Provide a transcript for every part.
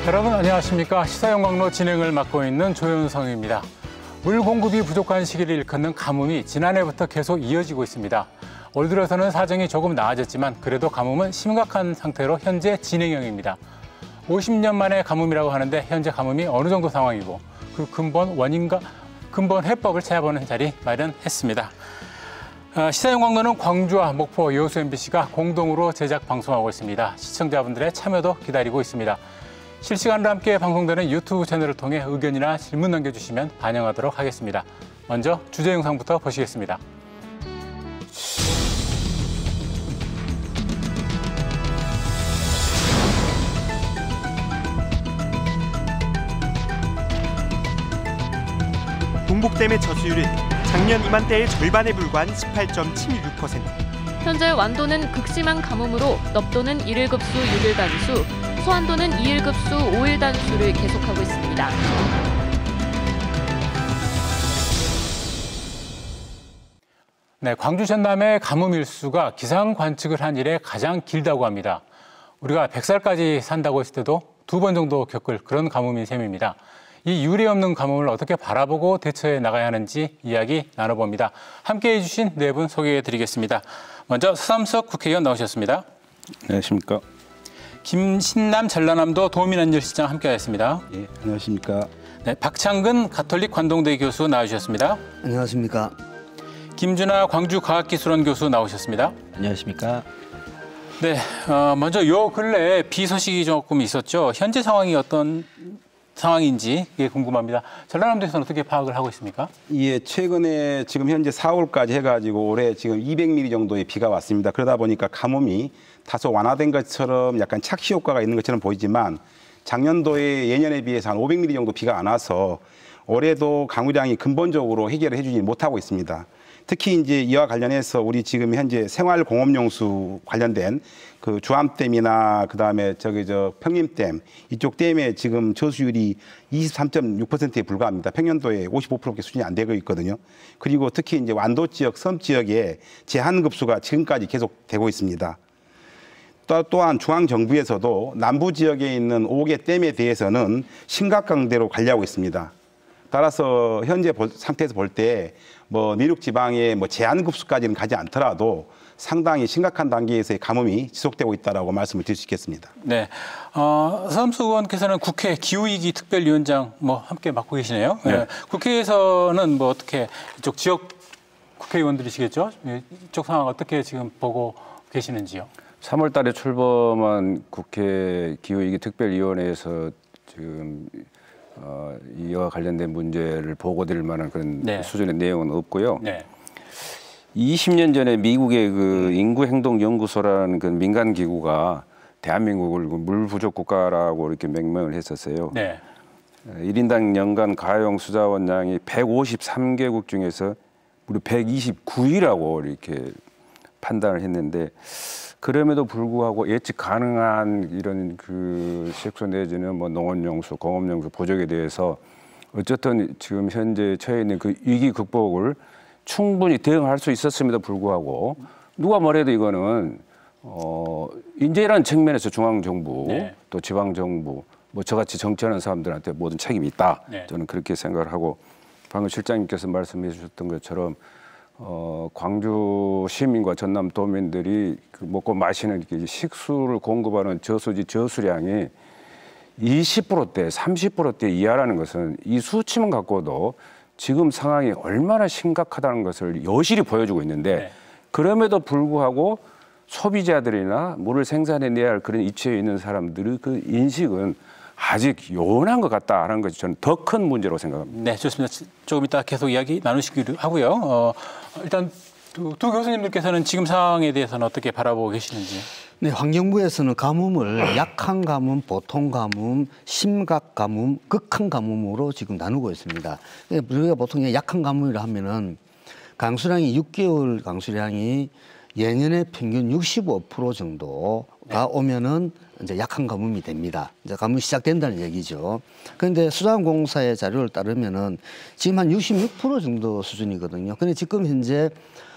여러분 안녕하십니까. 시사영광로 진행을 맡고 있는 조현성입니다. 물 공급이 부족한 시기를 일컫는 가뭄이 지난해부터 계속 이어지고 있습니다. 올 들어서는 사정이 조금 나아졌지만 그래도 가뭄은 심각한 상태로 현재 진행형입니다. 50년 만에 가뭄이라고 하는데 현재 가뭄이 어느 정도 상황이고 그 근본 해법을 찾아보는 자리 마련했습니다. 시사영광로는 광주와 목포, 여수 MBC가 공동으로 제작 방송하고 있습니다. 시청자분들의 참여도 기다리고 있습니다. 실시간으로 함께 방송되는 유튜브 채널을 통해 의견이나 질문 남겨주시면 반영하도록 하겠습니다. 먼저 주제 영상부터 보시겠습니다. 동북댐의 저수율은 작년 이맘때의 절반에 불과한 18.76%. 현재 완도는 극심한 가뭄으로 넙도는 1일급수 6일단수, 소환도는 2일급수 5일단수를 계속하고 있습니다. 네, 광주 전남의 가뭄 일수가 기상 관측을 한 이래 가장 길다고 합니다. 우리가 100살까지 산다고 했을 때도 2번 정도 겪을 그런 가뭄인 셈입니다. 이 유례없는 가뭄을 어떻게 바라보고 대처해 나가야 하는지 이야기 나눠봅니다. 함께해 주신 네 분 소개해드리겠습니다. 먼저 서삼석 국회의원 나오셨습니다. 안녕하십니까. 김신남 전라남도 도민안전시장 함께하였습니다. 예, 안녕하십니까. 네, 박창근 가톨릭 관동대 교수 나오셨습니다. 안녕하십니까. 김준하 광주과학기술원 교수 나오셨습니다. 안녕하십니까. 네, 먼저 요 근래에 비 소식이 조금 있었죠. 현재 상황이 어떤 상황인지 그게 궁금합니다. 전라남도에서는 어떻게 파악을 하고 있습니까? 예, 최근에 지금 현재 4월까지 해가지고 올해 지금 200mm 정도의 비가 왔습니다. 그러다 보니까 가뭄이 다소 완화된 것처럼 약간 착시 효과가 있는 것처럼 보이지만 작년도에 예년에 비해서 한 500mm 정도 비가 안 와서 올해도 강우량이 근본적으로 해결을 해주지 못하고 있습니다. 특히 이제 이와 관련해서 우리 지금 현재 생활공업용수 관련된 그 주암댐이나 그다음에 평림댐 이쪽 댐에 지금 저수율이 23.6%에 불과합니다. 평년도에 55%밖에 수준이 안 되고 있거든요. 그리고 특히 이제 완도 지역, 섬 지역에 제한 급수가 지금까지 계속 되고 있습니다. 또한 중앙정부에서도 남부 지역에 있는 5개 댐에 대해서는 심각강대로 관리하고 있습니다. 따라서 현재 상태에서 볼 때 내륙 지방의 제한 급수까지는 가지 않더라도 상당히 심각한 단계에서의 가뭄이 지속되고 있다라고 말씀을 드릴 수 있겠습니다. 네, 서삼수 의원께서는 국회 기후위기 특별위원장 함께 맡고 계시네요. 네. 국회에서는 어떻게 이쪽 지역 국회의원들이시겠죠? 이쪽 상황 어떻게 지금 보고 계시는지요? 3월 달에 출범한 국회 기후위기 특별위원회에서 지금 이와 관련된 문제를 보고드릴 만한 그런 수준의 내용은 없고요. 네. 20년 전에 미국의 그 인구행동연구소라는 그 민간 기구가 대한민국을 물 부족 국가라고 이렇게 명명을 했었어요. 네. 1인당 연간 가용 수자원량이 153개국 중에서 무려 129위라고 이렇게 판단을 했는데 그럼에도 불구하고 예측 가능한 이런 그 식수 내지는 농업용수, 공업용수 부족에 대해서 어쨌든 지금 현재 처해 있는 그 위기 극복을 충분히 대응할 수 있었음에도 불구하고 누가 뭐래도 이거는 인재라는 측면에서 중앙정부 또 지방정부 저같이 정치하는 사람들한테 모든 책임이 있다. 저는 그렇게 생각을 하고 방금 실장님께서 말씀해 주셨던 것처럼 광주 시민과 전남 도민들이 먹고 마시는 식수를 공급하는 저수지 저수량이 20%대, 30%대 이하라는 것은 이 수치만 갖고도 지금 상황이 얼마나 심각하다는 것을 여실히 보여주고 있는데 그럼에도 불구하고 소비자들이나 물을 생산해내야 할 그런 위치에 있는 사람들의 그 인식은 아직 요원한 것 같다라는 것이 저는 더 큰 문제로 생각합니다. 네, 좋습니다. 조금 이따 계속 이야기 나누시기로 하고요. 일단 두 교수님들께서는 지금 상황에 대해서는 어떻게 바라보고 계시는지? 네, 환경부에서는 가뭄을 약한 가뭄, 보통 가뭄, 심각 가뭄, 극한 가뭄으로 지금 나누고 있습니다. 우리가 보통 약한 가뭄이라 하면은 강수량이 6개월 강수량이 예년의 평균 65% 정도가 오면은 이제 약한 가뭄이 됩니다. 이제 가뭄이 시작된다는 얘기죠. 그런데 수자원공사의 자료를 따르면은 지금 한 66% 정도 수준이거든요. 근데 지금 현재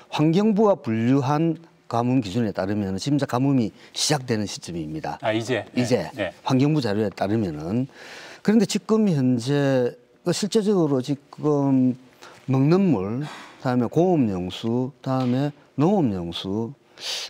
환경부가 분류한 가뭄 기준에 따르면 지금 가뭄이 시작되는 시점입니다. 이제 네. 환경부 자료에 따르면은. 그런데 지금 현재 실제적으로 지금 먹는 물, 그다음에 공업용수, 그다음에 농업용수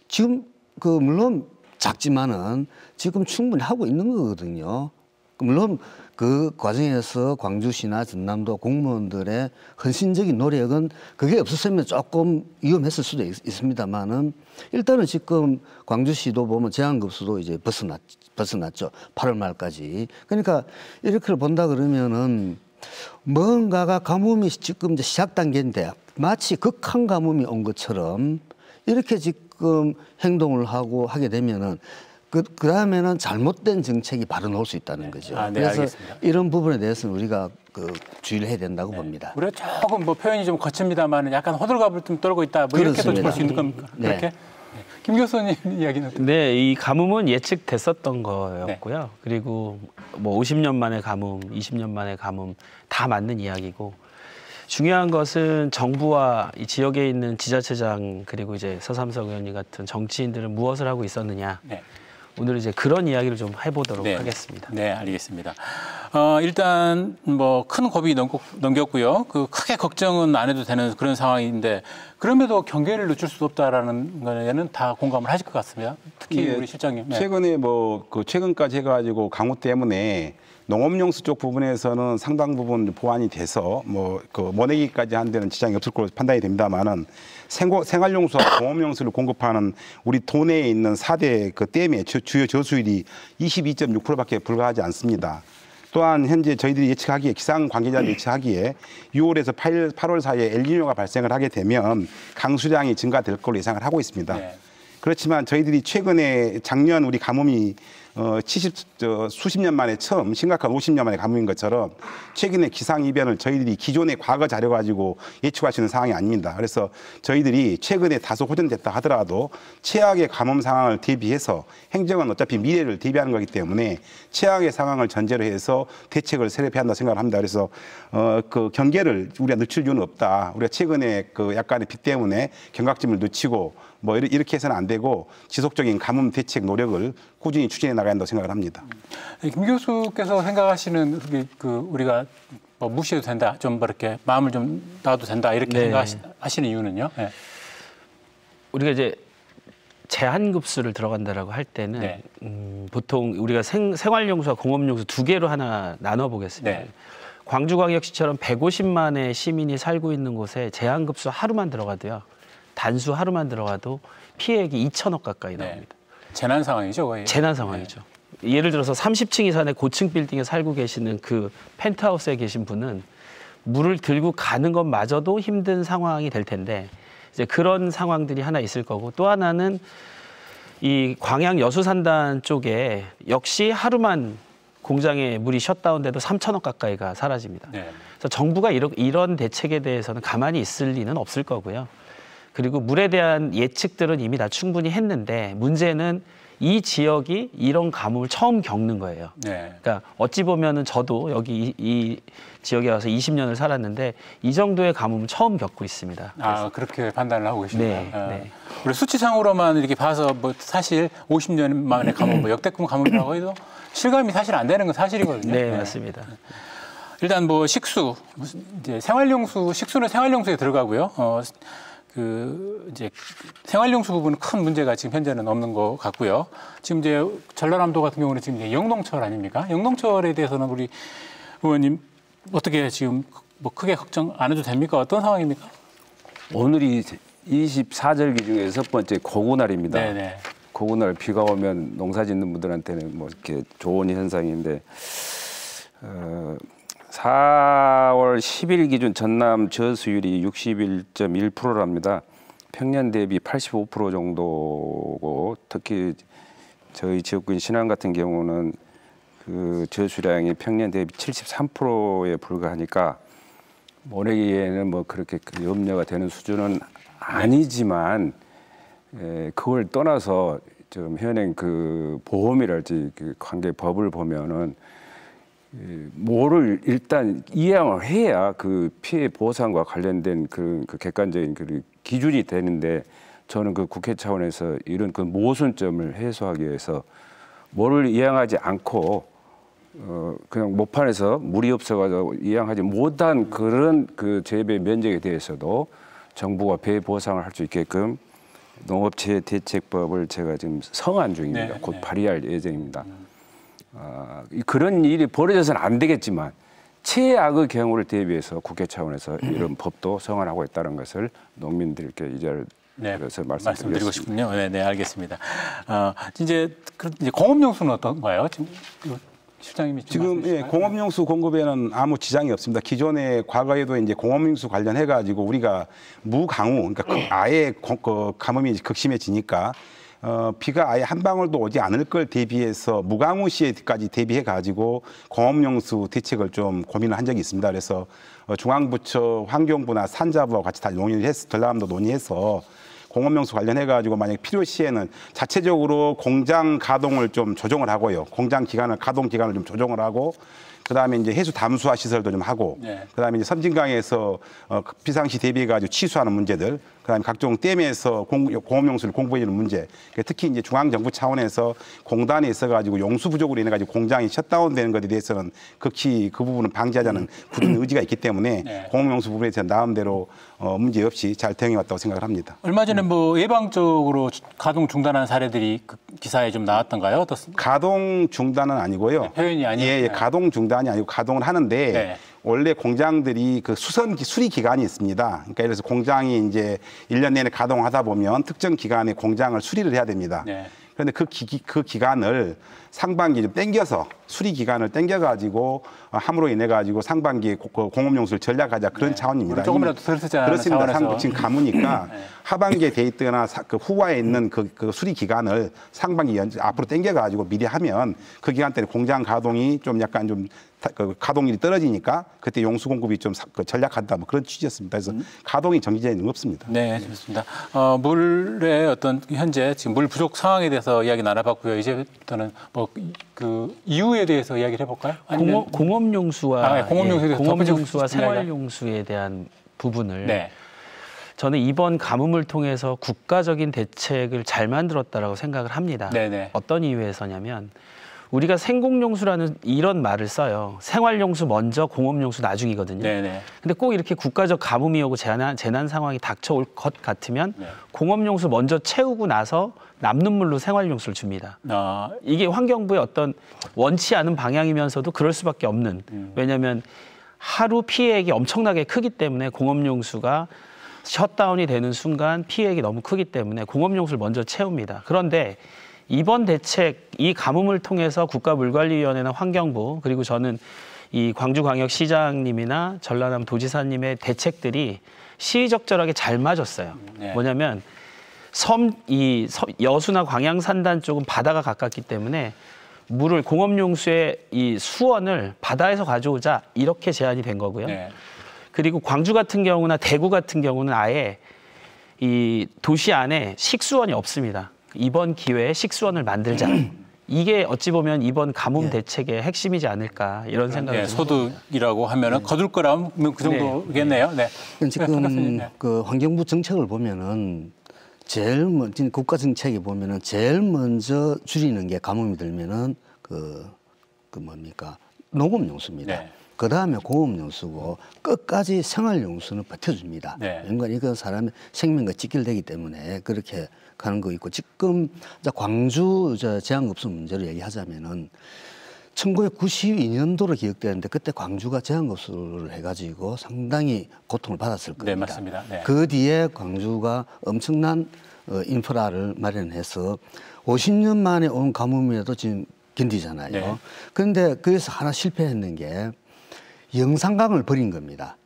지금 물론 작지만은 지금 충분히 하고 있는 거거든요. 물론 그 과정에서 광주시나 전남도 공무원들의 헌신적인 노력은 그게 없었으면 조금 위험했을 수도 있습니다만은 일단은 지금 광주시도 보면 제한급수도 이제 벗어났죠. 8월 말까지. 그러니까 이렇게 본다 그러면은 뭔가가 가뭄이 지금 이제 시작 단계인데 마치 극한 가뭄이 온 것처럼 이렇게 지금 행동을 하게 되면은 그 다음에는 잘못된 정책이 바로 나올 수 있다는 거죠. 네, 그래서 알겠습니다. 이런 부분에 대해서는 우리가 주의를 해야 된다고 봅니다. 우리가 조금 표현이 좀 거칩니다만 약간 호들갑을 좀 떨고 있다. 이렇게도 볼 수 있는 겁니까? 그렇게? 네. 김 교수님 이야기는? 네, 이 가뭄은 예측됐었던 거였고요. 네. 그리고 50년 만에 가뭄, 20년 만에 가뭄 다 맞는 이야기고 중요한 것은 정부와 이 지역에 있는 지자체장 그리고 이제 서삼석 의원님 같은 정치인들은 무엇을 하고 있었느냐. 네. 오늘 이제 그런 이야기를 좀 해보도록 하겠습니다. 네, 알겠습니다. 일단 큰 고비 넘겼고요. 크게 걱정은 안 해도 되는 그런 상황인데 그럼에도 경계를 늦출 수 없다라는 거에는 다 공감을 하실 것 같습니다. 특히 우리 실장님. 네. 최근에 최근까지 해가지고 강우 때문에 농업용수 쪽 부분에서는 상당 부분 보완이 돼서 모내기까지 한 데는 지장이 없을 걸로 판단이 됩니다만은 생활용수와 공업용수를 공급하는 우리 도내에 있는 4대 댐의 주요 저수율이 22.6%밖에 불과하지 않습니다. 또한 현재 저희들이 예측하기에 기상 관계자들이 예측하기에 6월에서 8월 사이에 엘니뇨가 발생을 하게 되면 강수량이 증가될 걸로 예상을 하고 있습니다. 네. 그렇지만 저희들이 최근에 작년 우리 가뭄이 수십 년 만에 처음 심각한 50년 만에 가뭄인 것처럼 최근에 기상 이변을 저희들이 기존의 과거 자료 가지고 예측할 수 있는 상황이 아닙니다. 그래서 저희들이 최근에 다소 호전됐다 하더라도 최악의 가뭄 상황을 대비해서 행정은 어차피 미래를 대비하는 거기 때문에 최악의 상황을 전제로 해서 대책을 세력해야 한다 생각을 합니다. 그래서 경계를 우리가 늦출 이유는 없다. 우리가 최근에 약간의 비 때문에 경각심을 늦추고 이렇게 해서는 안 되고 지속적인 가뭄 대책 노력을 꾸준히 추진해 나가야 한다고 생각을 합니다. 김 교수께서 생각하시는 우리가 무시해도 된다, 좀 이렇게 마음을 좀 놔도 된다 이렇게 생각하시는 이유는요? 네. 우리가 이제 제한급수를 들어간다라고 할 때는 보통 우리가 생활용수와 공업용수 두 개로 하나 나눠보겠습니다. 네. 광주광역시처럼 150만의 시민이 살고 있는 곳에 제한급수 하루만 들어가도요. 단수 하루만 들어가도 피해액이 2천억 가까이 나옵니다. 재난 상황이죠, 거의. 재난 상황이죠. 예를 들어서 30층 이상의 고층 빌딩에 살고 계시는 그 펜트하우스에 계신 분은 물을 들고 가는 것마저도 힘든 상황이 될 텐데 이제 그런 상황들이 하나 있을 거고 또 하나는 이 광양 여수산단 쪽에 역시 하루만 공장에 물이 셧다운돼도 3천억 가까이가 사라집니다. 네. 그래서 정부가 이런 대책에 대해서는 가만히 있을 리는 없을 거고요. 그리고 물에 대한 예측들은 이미 다 충분히 했는데 문제는 이 지역이 이런 가뭄을 처음 겪는 거예요. 네. 그러니까 어찌 보면은 저도 여기 이 지역에 와서 20년을 살았는데 이 정도의 가뭄을 처음 겪고 있습니다. 그렇게 판단을 하고 계십니다. 네, 네. 우리 수치상으로만 이렇게 봐서 사실 50년 만에 가뭄, 역대급 가뭄이라고 해도 실감이 사실 안 되는 건 사실이거든요. 네, 맞습니다. 일단 식수, 이제 식수는 생활용수에 들어가고요. 이제 생활용수 부분은 큰 문제가 지금 현재는 없는 것 같고요. 지금 이제 전라남도 같은 경우는 지금 이제 영농철 아닙니까? 영농철에 대해서는 우리 의원님 어떻게 지금 크게 걱정 안 해도 됩니까? 어떤 상황입니까? 오늘이 24절기 중에 첫 번째 고구날입니다. 네네. 고구날 비가 오면 농사 짓는 분들한테는 이렇게 좋은 현상인데 4월 10일 기준 전남 저수율이 61.1%랍니다. 평년 대비 85% 정도고 특히 저희 지역구인 신안 같은 경우는 그 저수량이 평년 대비 73%에 불과하니까 모내기에는 그렇게 염려가 되는 수준은 아니지만 그걸 떠나서 좀 현행 보험이랄지 관계 법을 보면은 뭐를 일단 이행을 해야 그 피해 보상과 관련된 그 객관적인 기준이 되는데 저는 그 국회 차원에서 이런 그 모순점을 해소하기 위해서 물을 이양하지 않고 그냥 모판에서 물이 없어가지고 이양하지 못한 그런 그 재배 면적에 대해서도 정부가 배 보상을 할 수 있게끔 농업체 대책법을 제가 지금 성안 중입니다. 곧 발의할 예정입니다. 그런 일이 벌어져서는 안 되겠지만 최악의 경우를 대비해서 국회 차원에서 이런 법도 성안하고 있다는 것을 농민들께 이 자리를 그래서 말씀드리고 싶군요. 네, 알겠습니다. 이제 공업용수는 어떤가요? 지금 실장님이 지금 공업용수 공급에는 아무 지장이 없습니다. 기존에 과거에도 이제 공업용수 관련해 가지고 우리가 무강우, 그러니까 아예 가뭄이 극심해지니까 비가 아예 한 방울도 오지 않을 걸 대비해서 무강우 시에까지 대비해 가지고 공업용수 대책을 좀 고민을 한 적이 있습니다. 그래서 중앙부처 환경부나 산자부와 같이 다 논의해서 전라남도 논의해서 공업용수 관련해 가지고 만약 필요 시에는 자체적으로 공장 가동을 좀 조정을 하고요. 공장 기간을 가동 기간을 좀 조정을 하고 그다음에 이제 해수 담수화 시설도 좀 하고 그다음에 이제 섬진강에서 비상시 대비해 가지고 취수하는 문제들 그다음에 각종 댐에서 공업용수를 공급해주는 문제 특히 이제 중앙정부 차원에서 공단에 있어가지고 용수 부족으로 인해 가지고 공장이 셧다운되는 것에 대해서는 극히 그 부분은 방지하자는 굳은 의지가 있기 때문에 공업용수 부분에 대해서 나름대로 문제 없이 잘 대응해 왔다고 생각을 합니다. 얼마 전에 뭐 예방적으로 가동 중단한 사례들이 그 기사에 좀 나왔던가요? 어떻습니까? 가동 중단은 아니고요. 표현이 아니에요. 가동 중단이 아니고 가동을 하는데 원래 공장들이 그 수리 기간이 있습니다. 그러니까 예를 들어서 공장이 이제 1년 내내 가동하다 보면 특정 기간에 공장을 수리를 해야 됩니다. 그런데 그 기간을 상반기 좀 땡겨서 수리 기간을 땡겨가지고 함으로 인해 가지고 상반기에 공업용수를 전략하자 그런 차원입니다. 조금이라도 덜 쓰자. 그렇습니다. 지금 가무니까 하반기에 돼 있거나 그 후반에 있는 그 수리 기간을 상반기 앞으로 땡겨가지고 미리 하면 그 기간 때문에 공장 가동이 좀 약간 좀 가동률이 떨어지니까 그때 용수 공급이 좀 전략한다 뭐 그런 취지였습니다. 그래서 가동이 정기적인 없습니다. 네, 좋습니다. 물의 어떤 현재 지금 물 부족 상황에 대해서 이야기 나눠봤고요. 이제부터는 뭐 그 이유에 대해서 이야기를 해볼까요? 공업용수와 공업용수와 생활용수에 대한 부분을 저는 이번 가뭄을 통해서 국가적인 대책을 잘 만들었다라고 생각을 합니다. 어떤 이유에서냐면 우리가 생공용수라는 이런 말을 써요. 생활용수 먼저, 공업용수 나중이거든요. 근데 꼭 이렇게 국가적 가뭄이 오고 재난 상황이 닥쳐올 것 같으면 공업용수 먼저 채우고 나서 남는 물로 생활용수를 줍니다. 이게 환경부의 어떤 원치 않은 방향이면서도 그럴 수밖에 없는. 왜냐하면 하루 피해액이 엄청나게 크기 때문에 공업용수가 셧다운이 되는 순간 피해액이 너무 크기 때문에 공업용수를 먼저 채웁니다. 그런데 이번 대책, 이 가뭄을 통해서 국가물관리위원회나 환경부 그리고 저는 이 광주광역시장님이나 전라남 도지사님의 대책들이 시의적절하게 잘 맞았어요. 뭐냐면 여수나 광양산단 쪽은 바다가 가깝기 때문에 물을 공업용수의 이 수원을 바다에서 가져오자 이렇게 제안이 된 거고요. 그리고 광주 같은 경우나 대구 같은 경우는 아예 이 도시 안에 식수원이 없습니다. 이번 기회에 식수원을 만들자. 이게 어찌 보면 이번 가뭄 대책의 핵심이지 않을까 이런 생각이 듭니다. 소득이라고 하면은 거둘 거라면 그 정도겠네요. 지금 그 환경부 정책을 보면은 제일 먼저 국가 정책에 보면은 제일 먼저 줄이는 게 가뭄이 들면은 그 뭡니까 농업용수입니다. 그 다음에 공업용수고 끝까지 생활용수는 버텨줍니다. 그러니까 이건 사람의 생명과 직결되기 때문에 그렇게 가는 거 있고 지금 광주 제한급수 문제로 얘기하자면은 1992년도로 기억되는데 그때 광주가 제한급수를 해가지고 상당히 고통을 받았을 겁니다. 맞습니다. 그 뒤에 광주가 엄청난 인프라를 마련해서 50년 만에 온 가뭄이라도 지금 견디잖아요. 그런데 거기서 하나 실패했는 게 영산강을 버린 겁니다.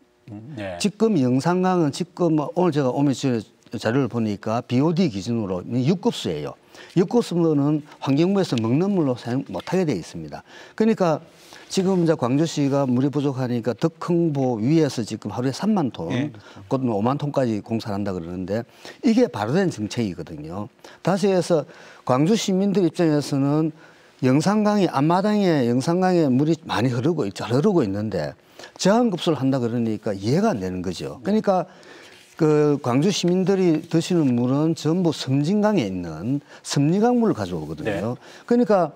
지금 영산강은 지금 오늘 제가 오면서 자료를 보니까 BOD 기준으로 6급수예요. 6급수는 환경부에서 먹는 물로 사용 못하게 되어 있습니다. 그러니까 지금 이제 광주시가 물이 부족하니까 덕흥보 위에서 지금 하루에 3만 톤, 곧 5만 톤까지 공사를 한다 그러는데 이게 바로 된 정책이거든요. 다시 해서 광주 시민들 입장에서는 영산강이 앞마당에 영산강에 물이 많이 잘 흐르고 있는데 제한급수를 한다 그러니까 이해가 안 되는 거죠. 그러니까 그 광주 시민들이 드시는 물은 전부 섬진강에 있는 섬진강물을 가져오거든요. 네. 그러니까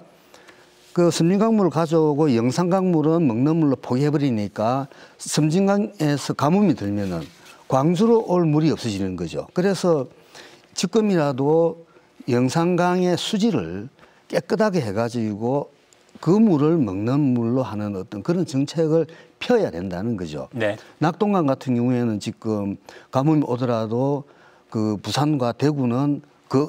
그 섬진강물을 가져오고 영산강물은 먹는 물로 포기해버리니까 섬진강에서 가뭄이 들면은 광주로 올 물이 없어지는 거죠. 그래서 지금이라도 영산강의 수질을 깨끗하게 해가지고 그 물을 먹는 물로 하는 어떤 그런 정책을 펴야 된다는 거죠. 네. 낙동강 같은 경우에는 지금 가뭄이 오더라도 그 부산과 대구는 그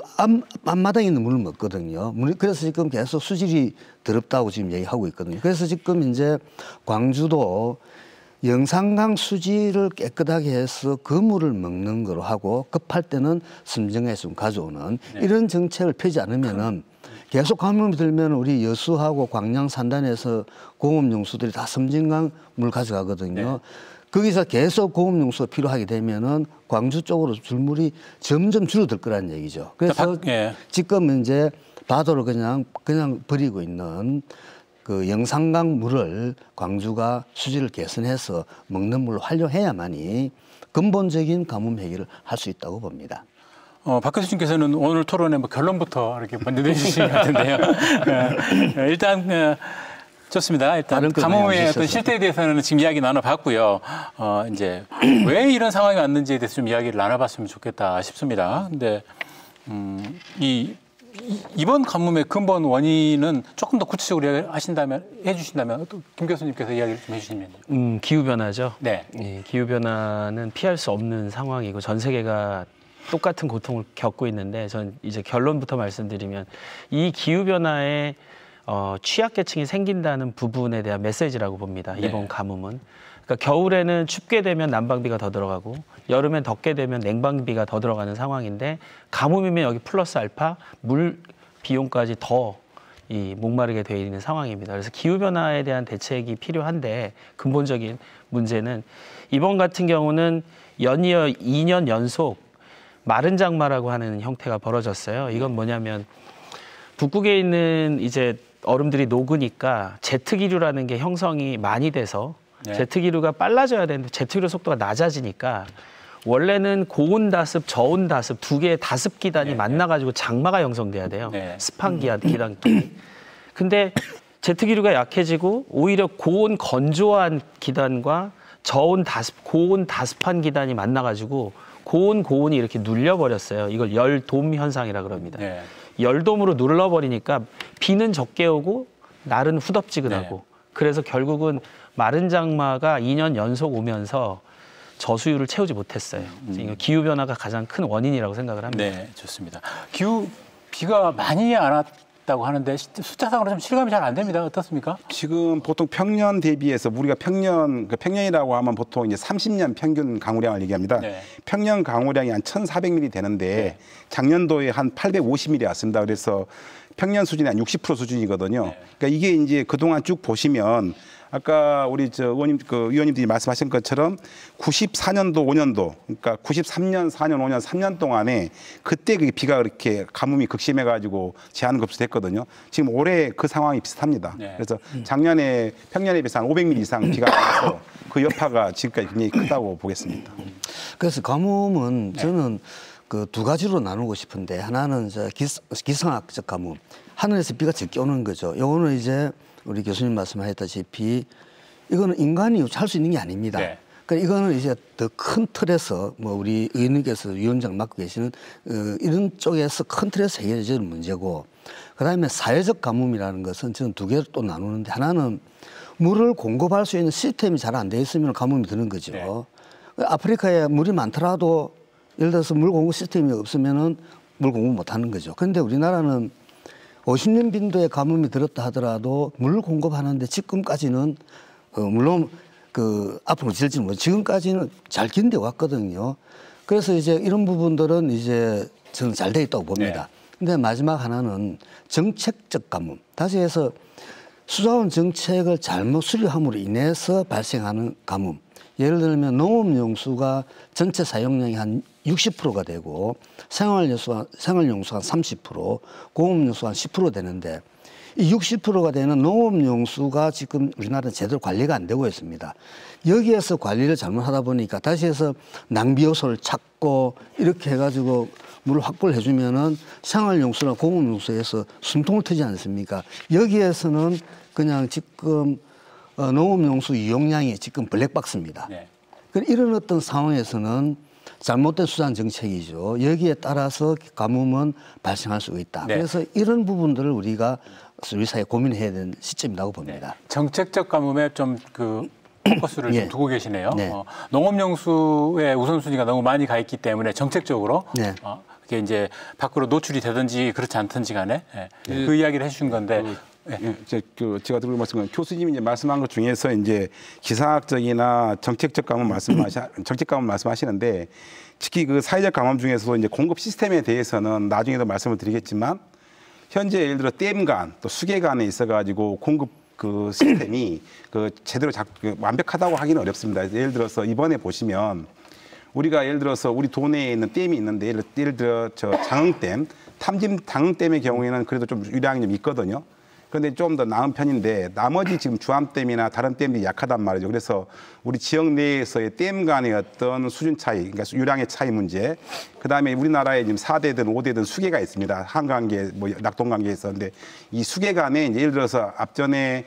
앞마당에 있는 물을 먹거든요. 그래서 지금 계속 수질이 더럽다고 지금 얘기하고 있거든요. 그래서 지금 이제 광주도 영산강 수질을 깨끗하게 해서 그 물을 먹는 거로 하고 급할 때는 섬진강에서 좀 가져오는 네. 이런 정책을 펴지 않으면은 계속 가뭄이 들면 우리 여수하고 광양 산단에서 공업용수들이 다 섬진강 물 가져가거든요. 네. 거기서 계속 공업용수가 필요하게 되면은 광주 쪽으로 줄물이 점점 줄어들 거라는 얘기죠. 그래서 예. 지금 이제 바다로 그냥 버리고 있는 그 영산강 물을 광주가 수질을 개선해서 먹는 물로 활용해야만이 근본적인 가뭄 해결을 할 수 있다고 봅니다. 박 교수님께서는 오늘 토론에 뭐 결론부터 이렇게 먼저 내주신 것 같은데요. 일단 좋습니다. 일단 가뭄의 어떤 실태에 대해서는 지금 이야기 나눠봤고요. 이제 왜 이런 상황이 왔는지에 대해서 좀 이야기를 나눠봤으면 좋겠다 싶습니다. 근데 이번 가뭄의 근본 원인은 조금 더 구체적으로 해주신다면 또 김 교수님께서 이야기를 좀 해주시면요. 기후 변화죠. 네. 기후 변화는 피할 수 없는 상황이고 전 세계가 똑같은 고통을 겪고 있는데 전 이제 결론부터 말씀드리면 이 기후 변화에 취약계층이 생긴다는 부분에 대한 메시지라고 봅니다. 네. 이번 가뭄은. 그러니까 겨울에는 춥게 되면 난방비가 더 들어가고 여름엔 덥게 되면 냉방비가 더 들어가는 상황인데 가뭄이면 여기 플러스 알파 물 비용까지 더 목마르게 되어 있는 상황입니다. 그래서 기후 변화에 대한 대책이 필요한데 근본적인 문제는 이번 같은 경우는 연이어 2년 연속 마른 장마라고 하는 형태가 벌어졌어요. 이건 뭐냐면 북극에 있는 이제 얼음들이 녹으니까 제트기류라는 게 형성이 많이 돼서 네. 제트기류가 빨라져야 되는데 제트기류 속도가 낮아지니까 원래는 고온다습, 저온다습 두 개의 다습 기단이 네. 만나가지고 장마가 형성돼야 돼요. 네. 습한 기단 두 근데 제트기류가 약해지고 오히려 고온 건조한 기단과 저온 다습, 고온 다습한 기단이 만나가지고 고온이 이렇게 눌려버렸어요. 이걸 열돔 현상이라 그럽니다. 네. 열돔으로 눌러버리니까 비는 적게 오고 날은 후덥지근하고 네. 그래서 결국은 마른 장마가 2년 연속 오면서 저수율을 채우지 못했어요. 기후 변화가 가장 큰 원인이라고 생각을 합니다. 네, 좋습니다. 비가 많이 안 왔다고 하는데 숫자상으로 좀 실감이 잘 안 됩니다. 어떻습니까? 지금 보통 평년 대비해서 우리가 평년이라고 하면 보통 이제 30년 평균 강우량을 얘기합니다. 네. 평년 강우량이 한 1,400mm 되는데 네. 작년도에 한 850mm 왔습니다. 그래서 평년 수준이 한 60% 수준이거든요. 네. 그러니까 이게 이제 그동안 쭉 보시면 아까 우리 위원님들이 말씀하신 것처럼 94년도, 5년도, 그러니까 93년, 4년, 5년, 3년 동안에 그때 그 비가 그렇게 가뭄이 극심해가지고 제한급수됐거든요. 지금 올해 그 상황이 비슷합니다. 네. 그래서 작년에 평년에 비해서 한 500mm 이상 비가 와서 그 여파가 지금까지 굉장히 크다고 보겠습니다. 그래서 가뭄은 저는 그 두 가지로 나누고 싶은데 하나는 기상학적 가뭄, 하늘에서 비가 적게 오는 거죠. 요거는 이제 우리 교수님 말씀하셨다시피 이거는 인간이 할 수 있는 게 아닙니다. 네. 그러니까 이거는 이제 더 큰 틀에서 뭐 우리 의원님께서 위원장을 맡고 계시는 이런 쪽에서 큰 틀에서 해결되는 문제고 그다음에 사회적 가뭄이라는 것은 저는 두 개로 또 나누는데 하나는 물을 공급할 수 있는 시스템이 잘 안 돼 있으면 가뭄이 드는 거죠. 네. 아프리카에 물이 많더라도 예를 들어서 물 공급 시스템이 없으면은 물 공급 못 하는 거죠. 그런데 우리나라는 50년 빈도에 가뭄이 들었다 하더라도 물 공급하는데 지금까지는 물론 앞으로 질지는 모르지만 지금까지는 잘 견뎌 왔거든요. 그래서 이제 이런 부분들은 이제 저는 잘 돼 있다고 봅니다. 근데 마지막 하나는 정책적 가뭄. 다시 해서 수자원 정책을 잘못 수립함으로 인해서 발생하는 가뭄. 예를 들면 농업용수가 전체 사용량이 한 60%가 되고 생활용수가 한 30%, 공업용수가 한 10% 되는데 이 60%가 되는 농업용수가 지금 우리나라는 제대로 관리가 안 되고 있습니다. 여기에서 관리를 잘못하다 보니까 다시 해서 낭비 요소를 찾고 이렇게 해가지고 물을 확보를 해주면은 생활용수나 공업용수에서 숨통을 트지 않습니까? 여기에서는 그냥 지금 농업용수 이용량이 지금 블랙박스입니다. 네. 이런 어떤 상황에서는 잘못된 수산 정책이죠. 여기에 따라서 가뭄은 발생할 수 있다. 네. 그래서 이런 부분들을 우리가 우리 사회에 고민해야 되는 시점이라고 봅니다. 네. 정책적 가뭄에 좀 포커스를 좀 두고 계시네요. 네. 농업용수의 우선순위가 너무 많이 가 있기 때문에 정책적으로 네. 그게 이제 밖으로 노출이 되든지 그렇지 않든지 간에 그 이야기를 해주신 건데. 제가 들은 말씀은 교수님이 이제 말씀한 것 중에서 이제 기상학적이나 정책 가뭄 말씀하시는데 특히 그 사회적 가뭄 중에서도 이제 공급 시스템에 대해서는 나중에도 말씀을 드리겠지만 현재 예를 들어 댐간 또 수계간에 있어가지고 공급 그 시스템이 그 제대로 완벽하다고 하기는 어렵습니다. 예를 들어서 이번에 보시면 우리가 예를 들어서 우리 도내에 있는 댐이 있는데 예를 들어 저 장흥댐, 장흥댐의 경우에는 그래도 좀 유량이 좀 있거든요. 그런데 좀 더 나은 편인데 나머지 지금 주암댐이나 다른 댐이 약하단 말이죠. 그래서 우리 지역 내에서의 댐 간의 어떤 수준 차이, 그러니까 유량의 차이 문제, 그다음에 우리나라에 지금 4대든 5대든 수계가 있습니다. 한강계, 낙동강계에 있었는데 이 수계 간에 이제 예를 들어서 앞전에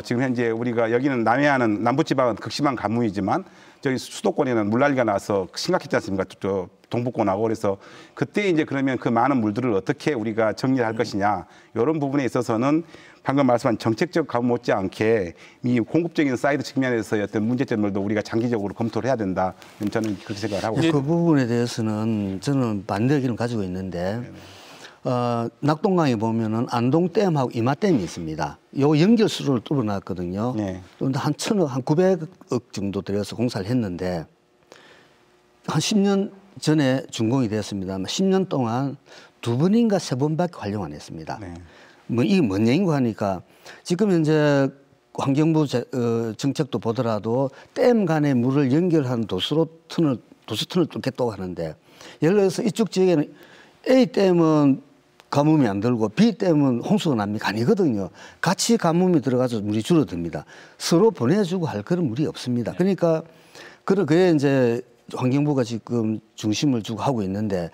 지금 현재 우리가 여기는 남해안은 남부지방은 극심한 가뭄이지만 저희 수도권에는 물난리가 나서 심각했지 않습니까? 저 동북권하고. 그래서 그때 이제 그러면 그 많은 물들을 어떻게 우리가 정리할 것이냐 이런 부분에 있어서는 방금 말씀한 정책적 가뭄 못지않게 이 공급적인 사이드 측면에서의 어떤 문제점들도 우리가 장기적으로 검토를 해야 된다. 저는 그렇게 생각을 하고 있습니다. 그 부분에 대해서는 저는 반대 의견을 가지고 있는데 낙동강에 보면은 안동댐하고 이마댐이 있습니다. 요 연결수로를 뚫어놨거든요. 네. 그런데 한 900억 정도 들여서 공사를 했는데 한 10년 전에 준공이 되었습니다만 10년 동안 2번인가 3번밖에 활용 안 했습니다. 네. 이게 뭔 얘기인가 하니까 지금 현재 환경부 정책도 보더라도 댐 간의 물을 연결하는 도수튼을 뚫겠다고 하는데 예를 들어서 이쪽 지역에는 A댐은 가뭄이 안 들고 B댐은 홍수가 납니까? 아니거든요. 같이 가뭄이 들어가서 물이 줄어듭니다. 서로 보내주고 할 그런 물이 없습니다. 그러니까 그게 이제 환경부가 지금 중심을 두고 하고 있는데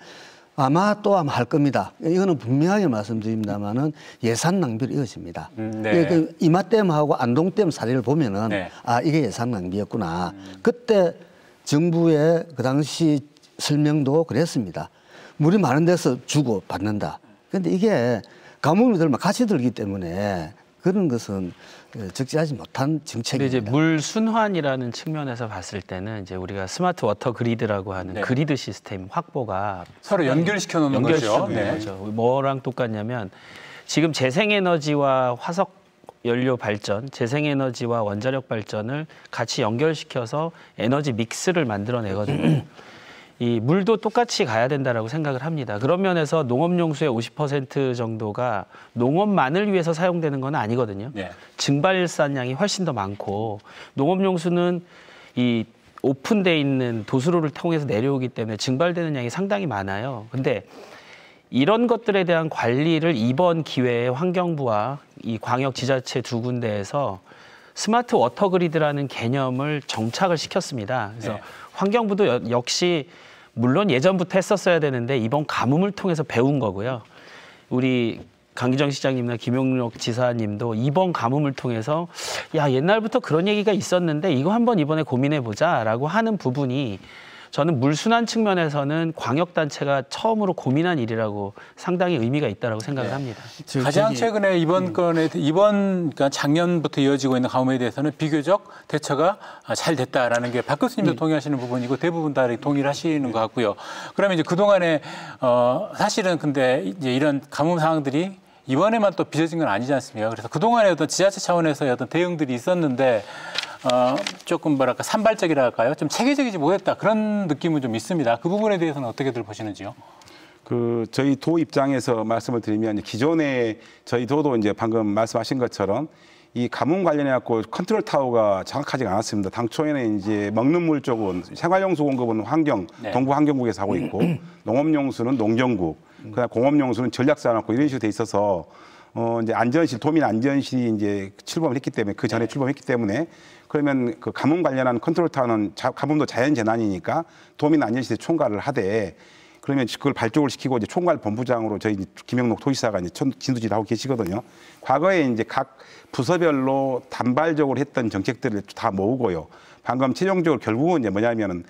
아마 할 겁니다. 이거는 분명하게 말씀드립니다만은 예산 낭비로 이어집니다. 네. 이마댐하고 안동댐 사례를 보면은 네. 이게 예산 낭비였구나. 그때 정부의 그 당시 설명도 그랬습니다. 물이 많은 데서 주고 받는다. 그런데 이게 가뭄이 들면 같이 들기 때문에 그런 것은 적절하지 못한 정책입니다. 이제 물 순환이라는 측면에서 봤을 때는 이제 우리가 스마트 워터 그리드라고 하는 네. 그리드 시스템 확보가 서로 연결시켜 놓는 거죠. 네. 거죠. 뭐랑 똑같냐면 지금 재생에너지와 화석 연료 발전, 재생에너지와 원자력 발전을 같이 연결시켜서 에너지 믹스를 만들어내거든요. 이 물도 똑같이 가야 된다라고 생각을 합니다. 그런 면에서 농업용수의 50% 정도가 농업만을 위해서 사용되는 건 아니거든요. 네. 증발산량이 훨씬 더 많고 농업용수는 이 오픈돼 있는 도수로를 통해서 내려오기 때문에 증발되는 양이 상당히 많아요. 근데 이런 것들에 대한 관리를 이번 기회에 환경부와 이 광역 지자체 2군데에서 스마트 워터 그리드라는 개념을 정착을 시켰습니다. 그래서 네. 환경부도 역시 물론 예전부터 했었어야 되는데 이번 가뭄을 통해서 배운 거고요. 우리 강기정 시장님이나 김용록 지사님도 이번 가뭄을 통해서 옛날부터 그런 얘기가 있었는데 이거 한번 이번에 고민해보자라고 하는 부분이 저는 물순환 측면에서는 광역단체가 처음으로 고민한 일이라고 상당히 의미가 있다고 생각을 합니다. 가장 최근에 그러니까 작년부터 이어지고 있는 가뭄에 대해서는 비교적 대처가 잘 됐다라는 게 박 교수님도 동의하시는 부분이고 대부분 다 동의를 하시는 것 같고요. 그러면 이제 그동안에 사실은 근데 이제 이런 가뭄 상황들이 이번에만 또 빚어진 건 아니지 않습니까? 그래서 그동안에 어떤 지자체 차원에서의 어떤 대응들이 있었는데 조금 뭐랄까 산발적이라 할까요? 좀 체계적이지 못했다 그런 느낌은 좀 있습니다. 그 부분에 대해서는 어떻게들 보시는지요? 저희 도 입장에서 말씀을 드리면 기존에 저희 도도 이제 방금 말씀하신 것처럼 이 가뭄 관련해 갖고 컨트롤 타워가 정확하지 않았습니다. 당초에는 이제 먹는 물 쪽은 생활용수 공급은 네. 동부 환경국에서 하고 있고 농업용수는 농정국, 그다음 공업용수는 전략산업국 이런 식으로 돼 있어서 이제 안전실, 도민 안전실이 이제 출범을 했기 때문에 그 전에 출범했기 때문에 그러면 그 가뭄 관련한 컨트롤 타워는 가뭄도 자연 재난이니까 도민 안전실에 총괄을 하되 그러면 그걸 발족을 시키고 이제 총괄 본부장으로 저희 김영록 도지사가 이제 진두지를 하고 계시거든요. 과거에 이제 각 부서별로 단발적으로 했던 정책들을 다 모으고요. 방금 최종적으로 결국은 이제 뭐냐면은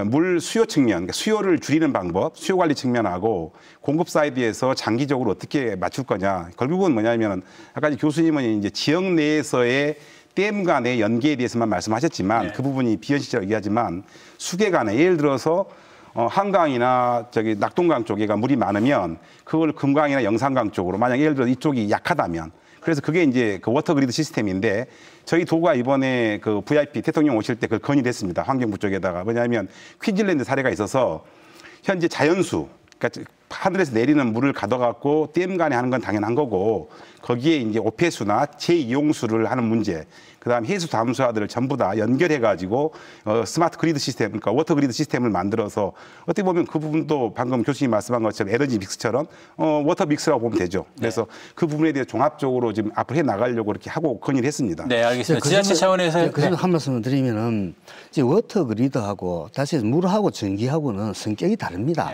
물 수요 측면, 그러니까 수요를 줄이는 방법, 수요 관리 측면하고 공급 사이드에서 장기적으로 어떻게 맞출 거냐. 결국은 뭐냐면은 아까 교수님은 이제 지역 내에서의 댐 간의 연계에 대해서만 말씀하셨지만 그 부분이 비현실적이라고 얘기하지만 수계 간에 예를 들어서 한강이나 저기 낙동강 쪽에가 물이 많으면 그걸 금강이나 영산강 쪽으로 만약 예를 들어 이쪽이 약하다면 그래서 그게 이제 그 워터그리드 시스템인데 저희 도가 이번에 그 VIP 대통령 오실 때 그걸 건의를 했습니다. 환경부 쪽에다가. 뭐냐면 퀸즐랜드 사례가 있어서 현재 자연수, 그러니까 하늘에서 내리는 물을 가둬갖고 댐 간에 하는 건 당연한 거고 거기에 이제 오폐수나 재이용수를 하는 문제, 그다음 해수 담수화들을 전부 다 연결해가지고 스마트 그리드 시스템, 그러니까 워터 그리드 시스템을 만들어서 어떻게 보면 그 부분도 방금 교수님 말씀한 것처럼 에너지 믹스처럼 워터 믹스라고 보면 되죠. 그래서 그 부분에 대해 종합적으로 지금 앞으로 해 나가려고 이렇게 하고 건의를 했습니다. 네, 알겠습니다. 지자체 차원에서 그 한 말씀을 드리면은 이제 워터 그리드하고 다시 물하고 전기하고는 성격이 다릅니다.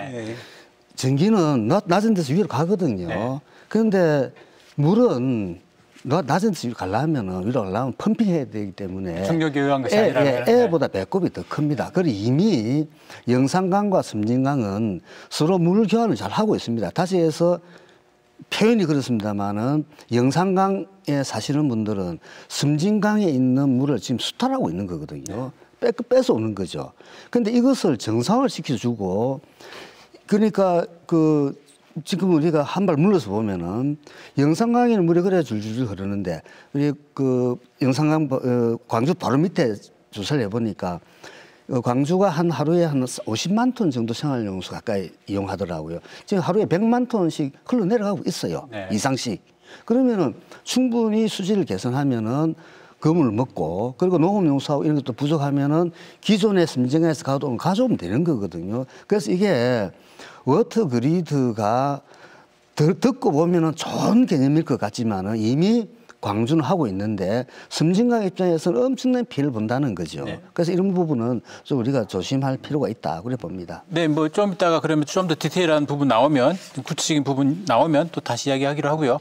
전기는 낮은 데서 위로 가거든요. 그런데 물은 낮은 데서 위로 가려면 위로 가려면 펌핑해야 되기 때문에 충격에 의한 것이 아니라 애보다 배꼽이 더 큽니다. 그리고 이미 영산강과 섬진강은 서로 물 교환을 잘 하고 있습니다. 다시 해서 표현이 그렇습니다만은 영산강에 사시는 분들은 섬진강에 있는 물을 지금 수탈하고 있는 거거든요. 뺏어오는 거죠. 그런데 이것을 정상을 시켜주고 그러니까 지금 우리가 한 발 물러서 보면은 영산강에는 물이 그래 줄줄 흐르는데 우리 그 영산강 광주 바로 밑에 조사를 해보니까 광주가 한 하루에 한 50만 톤 정도 생활용수 가까이 이용하더라고요. 지금 하루에 100만 톤씩 흘러내려가고 있어요. 이상씩. 그러면은 충분히 수질을 개선하면은 그 물을 먹고 그리고 농업용수하고 이런 것도 부족하면은 기존의 섬진강에서 가져오면 되는 거거든요. 그래서 이게 워터 그리드가 듣고 보면은 좋은 개념일 것 같지만은 이미 광주는 하고 있는데 섬진강 입장에서는 엄청난 피해를 본다는 거죠. 그래서 이런 부분은 좀 우리가 조심할 필요가 있다 그래 봅니다. 네, 뭐 좀 이따가 그러면 좀 더 디테일한 부분 나오면 구체적인 부분 나오면 또 다시 이야기하기로 하고요.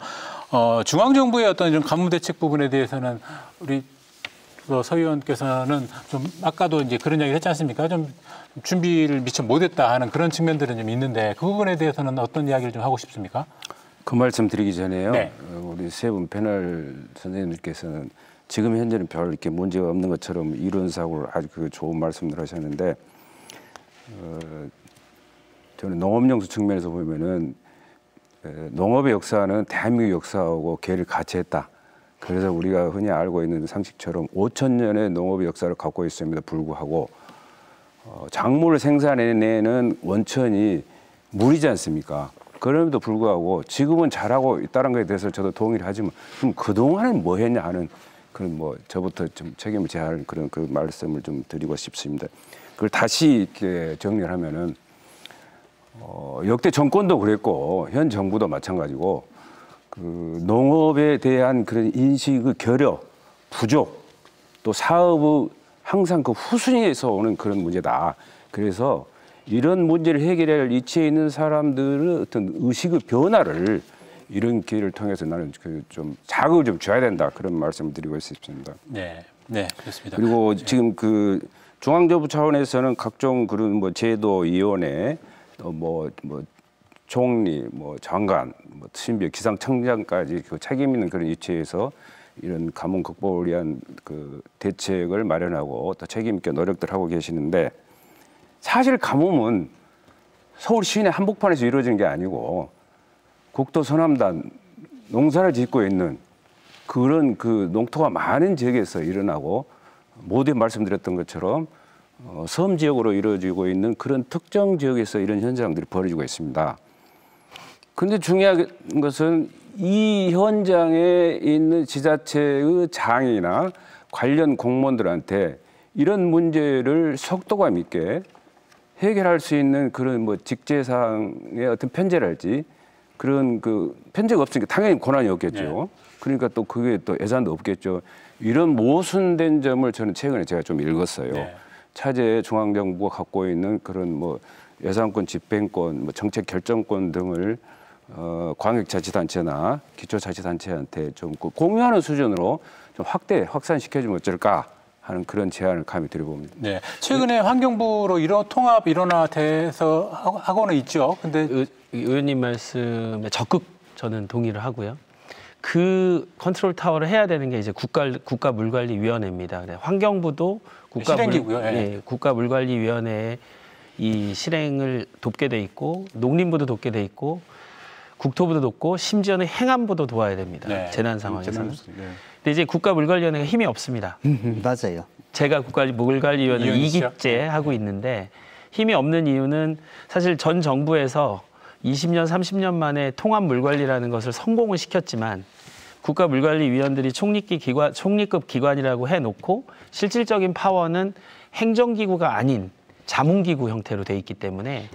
중앙정부의 어떤 이런 가뭄 대책 부분에 대해서는 우리 서 의원께서는 좀 아까도 이제 그런 이야기를 했지 않습니까? 좀 준비를 미처 못했다 하는 그런 측면들은 좀 있는데 그 부분에 대해서는 어떤 이야기를 좀 하고 싶습니까? 그 말씀 드리기 전에요. 우리 세 분 패널 선생님들께서는 지금 현재는 별 이렇게 문제가 없는 것처럼 이론사고를 아주 그 좋은 말씀들 하셨는데 저는 농업용수 측면에서 보면은 농업의 역사는 대한민국 역사하고 괴를 같이 했다. 그래서 우리가 흔히 알고 있는 상식처럼 5,000년의 농업의 역사를 갖고 있음에도 불구하고 작물을 생산해내는 원천이 물이지 않습니까? 그럼에도 불구하고 지금은 잘하고 있다는 것에 대해서 저도 동의를 하지만 그럼 그동안은 뭐 했냐 하는 그런 뭐 저부터 좀 책임을 져야 할 그런 그 말씀을 좀 드리고 싶습니다. 그걸 다시 이렇게 정리를 하면은 역대 정권도 그랬고 현 정부도 마찬가지고 그 농업에 대한 그런 인식의 결여, 부족, 또 사업의 항상 그 후순위에서 오는 그런 문제다. 그래서 이런 문제를 해결할 위치에 있는 사람들의 어떤 의식의 변화를 이런 기회를 통해서 나는 그 좀 자극을 좀 줘야 된다. 그런 말씀을 드리고 싶습니다. 네, 네, 그렇습니다. 그리고 지금 그 중앙정부 차원에서는 각종 그런 뭐 제도위원회, 뭐 총리, 뭐 장관, 뭐 심지어 기상청장까지 그 책임 있는 그런 위치에서 이런 가뭄 극복을 위한 그 대책을 마련하고 또 책임 있게 노력들 하고 계시는데 사실 가뭄은 서울 시내 한복판에서 이루어지는 게 아니고 국도 서남단 농사를 짓고 있는 그런 그 농토가 많은 지역에서 일어나고 모두에 말씀드렸던 것처럼 섬 지역으로 이루어지고 있는 그런 특정 지역에서 이런 현상들이 벌어지고 있습니다. 근데 중요한 것은 이 현장에 있는 지자체의 장이나 관련 공무원들한테 이런 문제를 속도감 있게 해결할 수 있는 그런 뭐 직제사항의 어떤 편제랄지 그런 그 편제가 없으니까 당연히 고난이 없겠죠. 네. 그러니까 또 그게 또 예산도 없겠죠. 이런 모순된 점을 저는 최근에 제가 좀 읽었어요. 네. 차제 중앙정부가 갖고 있는 그런 뭐 예산권, 집행권, 뭐 정책 결정권 등을 광역자치단체나 기초자치단체한테 좀 공유하는 수준으로 좀 확산시켜주면 어쩔까 하는 그런 제안을 감히 드려봅니다. 네, 최근에 환경부로 이런 통합 일원화돼서 하고는 있죠. 근데 의원님 말씀에 적극 저는 동의를 하고요. 그 컨트롤 타워를 해야 되는 게 이제 국가물관리위원회입니다. 환경부도 실행기구요. 예, 국가물관리위원회에 이 실행을 돕게 돼 있고 농림부도 돕게 돼 있고 국토부도 돕고 심지어는 행안부도 도와야 됩니다. 네. 재난 상황에서는. 네. 근데 이제 국가물관리위원회가 힘이 없습니다. 맞아요. 제가 국가물관리위원회 2기째 하고 있는데 힘이 없는 이유는 사실 전 정부에서 20년, 30년 만에 통합물관리라는 것을 성공을 시켰지만 국가물관리위원들이 총리급 기관이라고 해놓고 실질적인 파워는 행정기구가 아닌 자문기구 형태로 돼 있기 때문에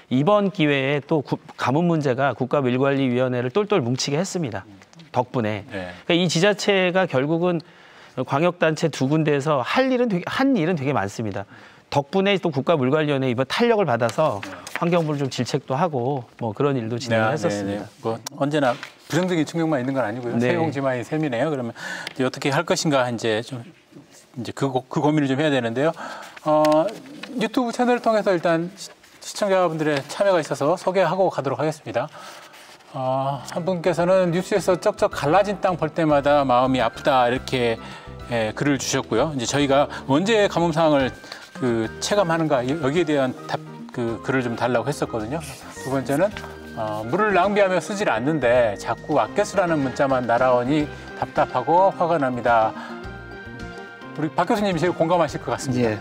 이번 기회에 또 가뭄 문제가 국가물관리위원회를 똘똘 뭉치게 했습니다. 덕분에. 네. 그러니까 이 지자체가 결국은 광역단체 두 군데에서 한 일은 되게 많습니다. 덕분에 또 국가물관리위원회 이번 탄력을 받아서 환경부를 좀 질책도 하고 뭐 그런 일도 진행을 했었습니다. 네. 뭐 언제나 부정적인 충격만 있는 건 아니고요. 네. 세공지만이 셈이네요. 그러면 이제 어떻게 할 것인가 이제 그 고민을 좀 해야 되는데요. 유튜브 채널을 통해서 일단 시청자분들의 참여가 있어서 소개하고 가도록 하겠습니다. 한 분께서는 뉴스에서 쩍쩍 갈라진 땅 볼 때마다 마음이 아프다 이렇게 글을 주셨고요. 이제 저희가 언제 가뭄 상황을 체감하는가 여기에 대한 글을 좀 달라고 했었거든요. 두 번째는 물을 낭비하며 쓰질 않는데 자꾸 아껴 쓰라는 문자만 날아오니 답답하고 화가 납니다. 우리 박 교수님이 제일 공감하실 것 같습니다. 예.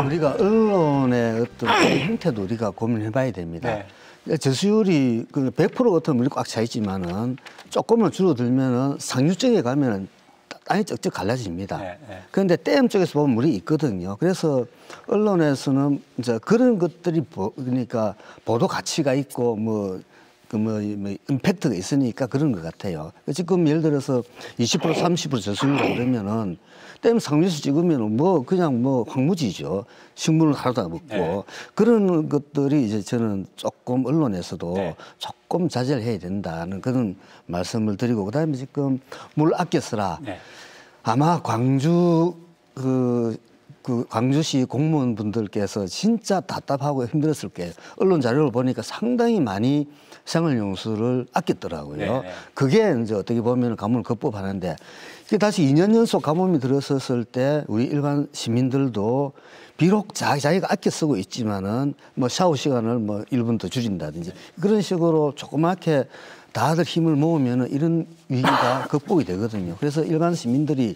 우리가 언론의 어떤 형태도 우리가 고민해봐야 됩니다. 네. 저수율이 100% 같은 물이 꽉 차 있지만은 조금만 줄어들면은 상류 쪽에 가면은 땅이 쩍쩍 갈라집니다. 그런데 댐 쪽에서 보면 물이 있거든요. 그래서 언론에서는 이제 그런 것들이 그러니까 보도 가치가 있고 임팩트가 있으니까 그런 것 같아요. 지금 예를 들어서 20% 30% 저수율이라 그러면은 댐 상류에서 찍으면 그냥 황무지죠. 식물을 하루도 안 먹고. 네. 그런 것들이 이제 저는 조금 언론에서도 조금 자제를 해야 된다는 그런 말씀을 드리고, 그다음에 지금 물 아껴 쓰라. 아마 광주시 공무원분들께서 진짜 답답하고 힘들었을 거예요. 언론 자료를 보니까 상당히 많이 생활용수를 아꼈더라고요. 그게 이제 어떻게 보면 가뭄을 극복하는데, 다시 2년 연속 가뭄이 들어섰을 때 우리 일반 시민들도 비록 자기가 아껴 쓰고 있지만은 샤워 시간을 1분 더 줄인다든지 그런 식으로 조그맣게 다들 힘을 모으면은 이런 위기가 극복이 되거든요. 그래서 일반 시민들이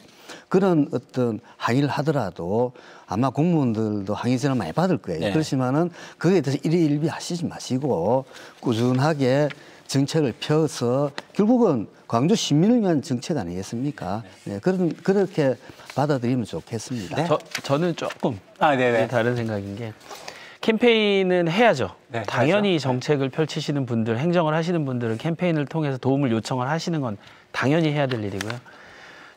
그런 어떤 항의를 하더라도 아마 공무원들도 항의 전화 많이 받을 거예요. 그렇지만은 그거에 대해서 일희일비 하시지 마시고 꾸준하게 정책을 펴서 결국은 광주 시민을 위한 정책 아니겠습니까? 그렇게 받아들이면 좋겠습니다. 저는 조금 다른 생각인 게, 캠페인은 해야죠. 당연히 정책을 펼치시는 분들, 행정을 하시는 분들은 캠페인을 통해서 도움을 요청을 하시는 건 당연히 해야 될 일이고요.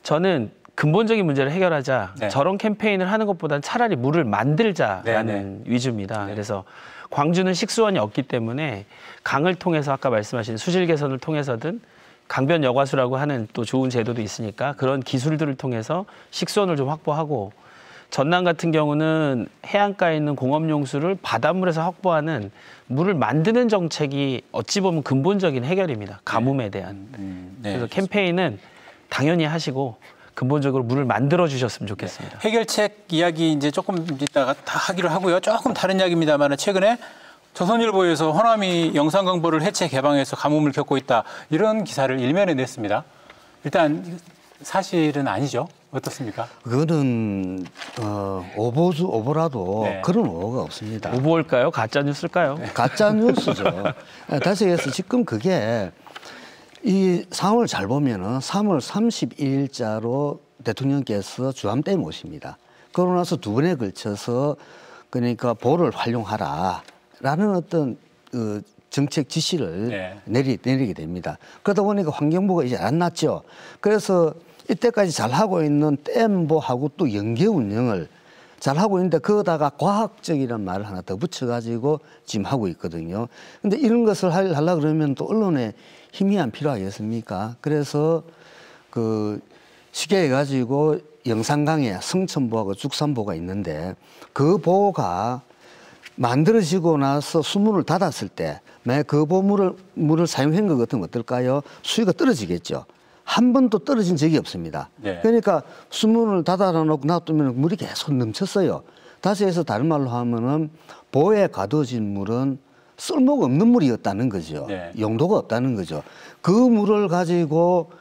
저는 근본적인 문제를 해결하자, 저런 캠페인을 하는 것보다는 차라리 물을 만들자라는 위주입니다. 그래서 광주는 식수원이 없기 때문에 강을 통해서 아까 말씀하신 수질 개선을 통해서든 강변 여과수라고 하는 또 좋은 제도도 있으니까 그런 기술들을 통해서 식수원을 좀 확보하고, 전남 같은 경우는 해안가에 있는 공업용수를 바닷물에서 확보하는 물을 만드는 정책이 어찌 보면 근본적인 해결입니다. 가뭄에 대한. 그래서 캠페인은 당연히 하시고 근본적으로 물을 만들어 주셨으면 좋겠습니다. 해결책 이야기 이제 조금 이따가 다 하기로 하고요. 조금 다른 이야기입니다만, 최근에 조선일보에서 호남이 영산강보를 해체 개방해서 가뭄을 겪고 있다, 이런 기사를 일면에 냈습니다. 일단 사실은 아니죠. 어떻습니까? 그거는 오보라도 그런 오보가 없습니다. 오보일까요? 가짜 뉴스일까요? 가짜 뉴스죠. 다시 해서 지금 그게 이 상황을 잘 보면은 3월 31일자로 대통령께서 주암댐 오십니다. 그러고 나서 두 번에 걸쳐서 그러니까 보를 활용하라라는 어떤 정책 지시를 내리게 됩니다. 그러다 보니까 환경부가 이제 안 났죠. 그래서 이때까지 잘하고 있는 댐보하고 또 연계 운영을 잘하고 있는데 거기다가 과학적이라는 말을 하나 더 붙여가지고 지금 하고 있거든요. 근데 이런 것을 하려고 그러면 또 언론에 힘이 안 필요하겠습니까? 그래서 쉽게 해가지고 영산강에 성천보하고 죽산보가 있는데 그 보가 만들어지고 나서 수문을 닫았을 때 만약 그 물을 사용한 것 같으면 어떨까요? 수위가 떨어지겠죠. 한 번도 떨어진 적이 없습니다. 그러니까 수문을 닫아놓고 놔두면 물이 계속 넘쳤어요. 다시 해서 다른 말로 하면은 보에 가둬진 물은 쓸모가 없는 물이었다는 거죠. 용도가 없다는 거죠. 그 물을 가지고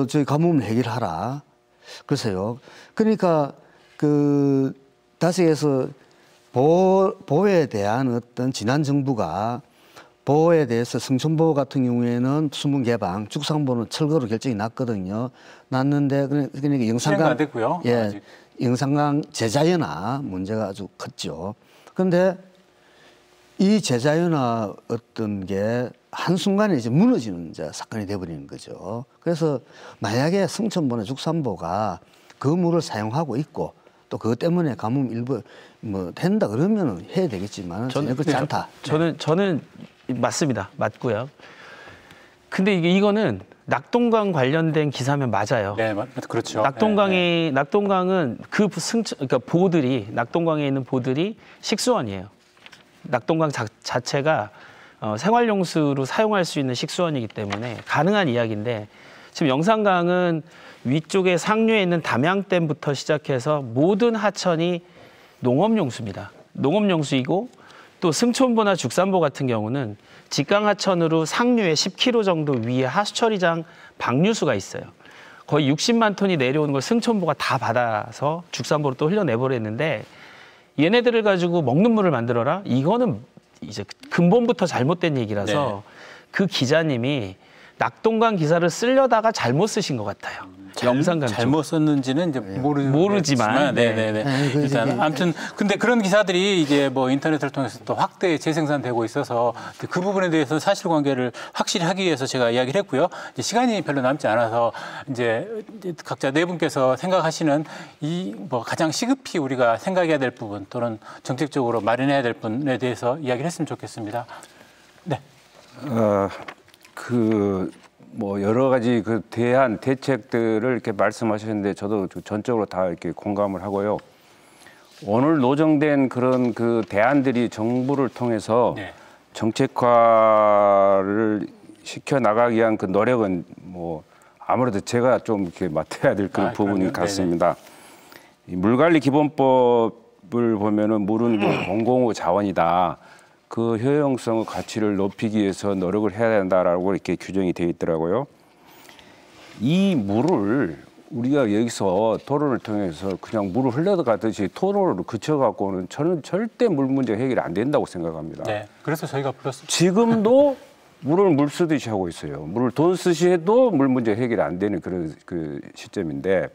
저희 가뭄을 해결하라. 글쎄요. 그러니까 다시 해서 보에 대한 어떤 지난 정부가 보에 대해서 성천보 같은 경우에는 수문 개방, 죽산보는 철거로 결정이 났거든요. 났는데 그러니까 영산강 됐고요. 영산강 제자연화 문제가 아주 컸죠. 그런데 이 제자연화 어떤 게 한순간에 이제 무너지는 이제 사건이 돼버리는 거죠. 그래서 만약에 성천보나 죽산보가 그 물을 사용하고 있고 또 그것 때문에 가뭄 일부 된다 그러면 해야 되겠지만 저는 그렇지 않다. 저는 맞습니다. 맞고요. 근데 이거는 낙동강 관련된 기사면 맞아요. 네, 그렇죠. 낙동강은 그러니까 보들이 낙동강에 있는 보들이 식수원이에요. 낙동강 자체가 생활용수로 사용할 수 있는 식수원이기 때문에 가능한 이야기인데 지금 영산강은 위쪽에 상류에 있는 담양댐부터 시작해서 모든 하천이 농업용수입니다. 농업용수이고 또 승천보나 죽산보 같은 경우는 직강하천으로 상류에 10km 정도 위에 하수처리장 방류수가 있어요. 거의 60만 톤이 내려오는 걸 승천보가 다 받아서 죽산보로 또 흘려내버렸는데 얘네들을 가지고 먹는 물을 만들어라? 이거는 이제 근본부터 잘못된 얘기라서 그 기자님이 낙동강 기사를 쓰려다가 잘못 쓰신 것 같아요. 영산강 잘못 썼는지는 이제 모르지만 일단 아무튼 근데 그런 기사들이 이제 뭐 인터넷을 통해서 또 확대 재생산되고 있어서 그 부분에 대해서 사실관계를 확실히 하기 위해서 제가 이야기를 했고요. 이제 시간이 별로 남지 않아서 이제 각자 네 분께서 생각하시는 이 뭐 가장 시급히 우리가 생각해야 될 부분 또는 정책적으로 마련해야 될 부분에 대해서 이야기를 했으면 좋겠습니다. 네. 뭐 여러 가지 대책들을 이렇게 말씀하셨는데 저도 전적으로 다 이렇게 공감을 하고요. 오늘 노정된 그런 대안들이 정부를 통해서 정책화를 시켜 나가기 위한 그 노력은 뭐 아무래도 제가 좀 이렇게 맡아야 될 그 부분이 같습니다. 이 물관리 기본법을 보면은 물은 공공의 자원이다. 그 효용성 가치를 높이기 위해서 노력을 해야 된다라고 이렇게 규정이 되어 있더라고요. 이 물을 우리가 여기서 토론을 통해서 그냥 물을 흘러가듯이 토론으로 그쳐갖고는 저는 절대 물 문제 해결이 안 된다고 생각합니다. 네, 그래서 저희가 불렀습니다. 지금도 물을 물 쓰듯이 하고 있어요. 물을 돈 쓰시 해도 물 문제 해결이 안 되는 그런 시점인데,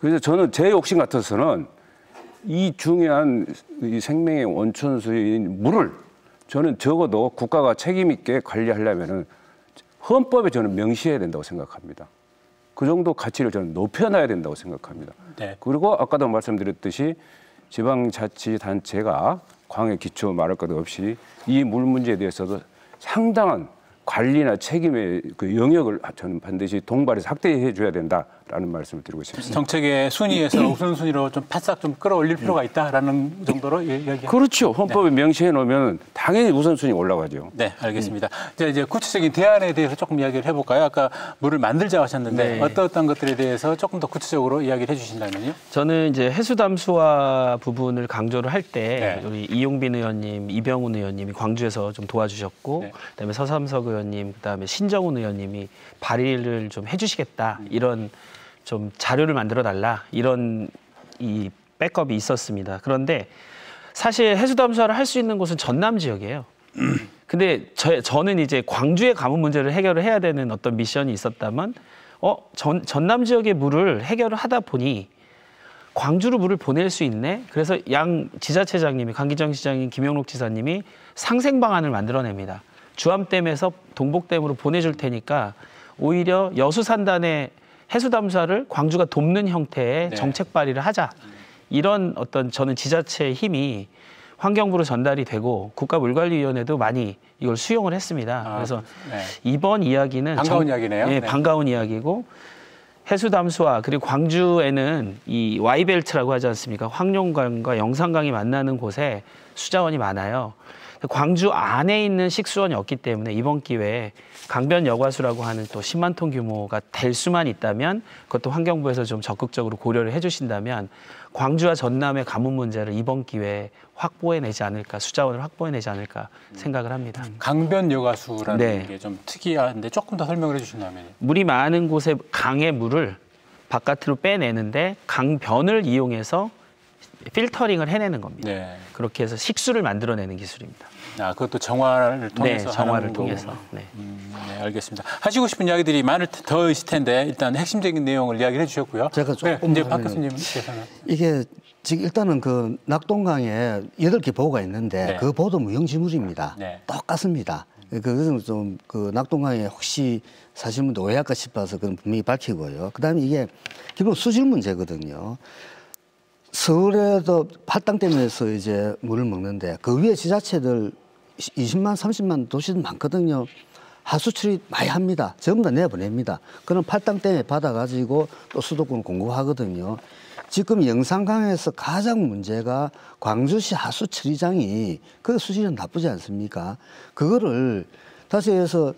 그래서 저는 제 욕심 같아서는 이 중요한 이 생명의 원천수인 물을 저는 적어도 국가가 책임 있게 관리하려면은 헌법에 저는 명시해야 된다고 생각합니다. 그 정도 가치를 저는 높여놔야 된다고 생각합니다. 그리고 아까도 말씀드렸듯이 지방자치단체가 광해 기초 말할 것 없이 이 물 문제에 대해서도 상당한 관리나 책임의 그 영역을 저는 반드시 동발해서 확대해 줘야 된다라는 말씀을 드리고 싶습니다. 정책의 순위에서 우선순위로 좀 바싹 좀 끌어올릴 필요가 있다라는 정도로 이야기합니다. 그렇죠. 헌법에 명시해 놓으면 당연히 우선순위 올라가죠. 네, 알겠습니다. 이제 구체적인 대안에 대해서 조금 이야기를 해볼까요? 아까 물을 만들자 하셨는데 어떤 것들에 대해서 조금 더 구체적으로 이야기를 해주신다면요? 저는 이제 해수 담수화 부분을 강조를 할 때 우리 이용빈 의원님, 이병훈 의원님이 광주에서 좀 도와주셨고, 그다음에 서삼석 의원님, 그다음에 신정훈 의원님이 발의를 좀 해주시겠다, 이런 좀 자료를 만들어 달라, 이런 이 백업이 있었습니다. 그런데 사실 해수 담수화를 할 수 있는 곳은 전남 지역이에요. 근데 저는 이제 광주의 가뭄 문제를 해결을 해야 되는 어떤 미션이 있었다면 전남 지역의 물을 해결을 하다 보니 광주로 물을 보낼 수 있네. 그래서 양 지자체장님이, 강기정 시장님, 김영록 지사님이 상생 방안을 만들어냅니다. 주암댐에서 동복댐으로 보내줄 테니까 오히려 여수산단의 해수담수화를 광주가 돕는 형태의 네. 정책 발의를 하자. 이런 어떤 저는 지자체의 힘이 환경부로 전달이 되고 국가물관리위원회도 많이 이걸 수용을 했습니다. 그래서 네. 이번 이야기는 반가운 이야기네요. 네, 네. 반가운 이야기고 해수담수화 그리고 광주에는 이 Y벨트라고 하지 않습니까? 황룡강과 영산강이 만나는 곳에 수자원이 많아요. 광주 안에 있는 식수원이 없기 때문에 이번 기회에 강변 여과수라고 하는 또 10만 톤 규모가 될 수만 있다면 그것도 환경부에서 좀 적극적으로 고려를 해주신다면 광주와 전남의 가뭄 문제를 이번 기회에 확보해내지 않을까, 수자원을 확보해내지 않을까 생각을 합니다. 강변 여과수라는 네. 게 좀 특이한데 조금 더 설명을 해주신다면. 물이 많은 곳에 강의 물을 바깥으로 빼내는데 강변을 이용해서 필터링을 해내는 겁니다. 네. 그렇게 해서 식수를 만들어내는 기술입니다. 아, 그것도 정화를 통해서 네, 정화를 하는 거고. 통해서. 네. 네, 알겠습니다. 하시고 싶은 이야기들이 많을 더 있을 텐데 일단 핵심적인 내용을 이야기를 해주셨고요. 제가 조금 네, 이제 박 교수님께서는 이게 지금 일단은 그 낙동강에 8개 보호가 있는데 네. 그 보호도 무형지물입니다. 네. 똑같습니다. 그것은 좀 그 낙동강에 혹시 사실 분들 오해할까 싶어서 그건 분명히 밝히고요. 그다음에 이게 기본 수질 문제거든요. 서울에도 팔당댐에서 이제 물을 먹는데 그 위에 지자체들 20만, 30만 도시들 많거든요. 하수 처리 많이 합니다. 전부 다 내보냅니다. 그럼 팔당댐에 받아가지고 또 수도권 공급하거든요. 지금 영산강에서 가장 문제가 광주시 하수 처리장이 그 수질은 나쁘지 않습니까? 그거를 다시 해서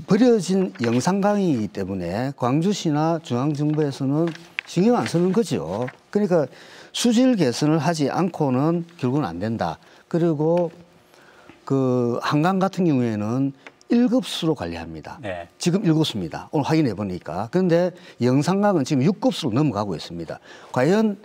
버려진 영산강이기 때문에 광주시나 중앙정부에서는 신경 안 쓰는 거죠. 그러니까 수질 개선을 하지 않고는 결국은 안 된다. 그리고 그 한강 같은 경우에는 1급수로 관리합니다. 네. 지금 7수입니다. 오늘 확인해 보니까. 그런데 영산강은 지금 6급수로 넘어가고 있습니다. 과연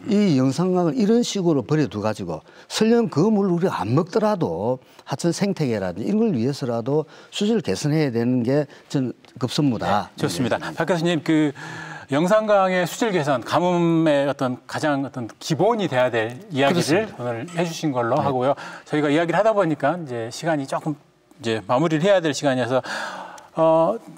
이 영산강을 이런 식으로 버려두 가지고 설령 그 물을 우리가 안 먹더라도 하천 생태계라든지 이런 걸 위해서라도 수질을 개선해야 되는 게 저는 급선무다. 네, 좋습니다. 박 교수님, 그 영산강의 수질 개선, 가뭄의 어떤 가장 어떤 기본이 돼야 될 이야기를 그렇습니다. 오늘 해주신 걸로 하고요. 저희가 이야기를 하다 보니까 이제 시간이 조금 이제 마무리를 해야 될 시간이어서